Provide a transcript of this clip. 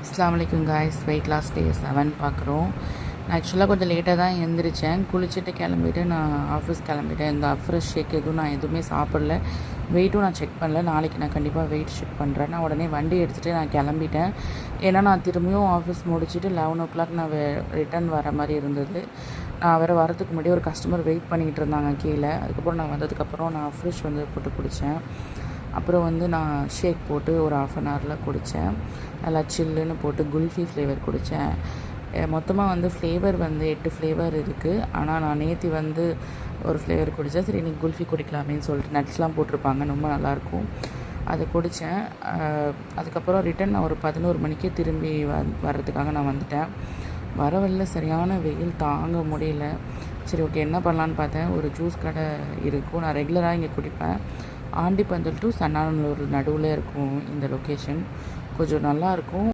அஸ்ஸலாமு அலைக்கும் guys. Weight loss டே 7 பார்க்குறோம். நான் ஆக்சுவலாக கொஞ்சம் லேட்டாக தான் எழுந்திரிச்சேன். குளிச்சுட்டு கிளம்பிட்டு நான் ஆஃபீஸ் கிளம்பிட்டேன். இந்த அஃப்ரெஷ் ஷேக் நான் எதுவுமே சாப்பிடல. வெயிட்டும் நான் செக் பண்ணல. நாளைக்கு நான் கண்டிப்பாக வெயிட் செக் பண்ணுறேன். நான் உடனே வண்டி எடுத்துகிட்டு நான் கிளம்பிட்டேன். ஏன்னா நான் திரும்பியும் ஆஃபீஸ் முடிச்சுட்டு 11 o'clock நான் ரிட்டர்ன் வர மாதிரி இருந்தது. நான் வேறு வரதுக்கு முன்னாடி ஒரு கஸ்டமர் வெயிட் பண்ணிக்கிட்டு இருந்தாங்க கீழே. அதுக்கப்புறம் நான் வந்ததுக்கப்புறம் நான் ஃப்ரெஷ் போட்டு குடித்தேன். அப்புறம் நான் ஷேக் போட்டு ஒரு 1/2 hourல குடித்தேன். நல்லா சில்லுன்னு போட்டு குல்ஃபி ஃப்ளேவர் குடித்தேன். மொத்தமாக ஃப்ளேவர் 8 ஃப்ளேவர் இருக்குது. ஆனால் நான் நேற்று ஒரு ஃப்ளேவர் குடித்தேன். சரி இன்றைக்கி குல்ஃபி குடிக்கலாமேன்னு சொல்லிட்டு நட்ஸ்லாம் போட்டிருப்பாங்க, ரொம்ப நல்லாயிருக்கும். அதை குடித்தேன். அதுக்கப்புறம் ரிட்டன் நான் ஒரு 11 மணிக்கே திரும்பி வர்றதுக்காக நான் வந்துட்டேன். வர வழியில் சரியான வெயில் தாங்க முடியல. சரி ஓகே, என்ன பண்ணலான்னு பார்த்தேன். ஒரு ஜூஸ் கடை இருக்கும், நான் ரெகுலராக இங்கே குடிப்பேன். ஆண்டிப்பந்தல் டு சன்னாநல்லூர் நடுவில் இருக்கும் இந்த லொக்கேஷன். கொஞ்சம் நல்லாயிருக்கும்.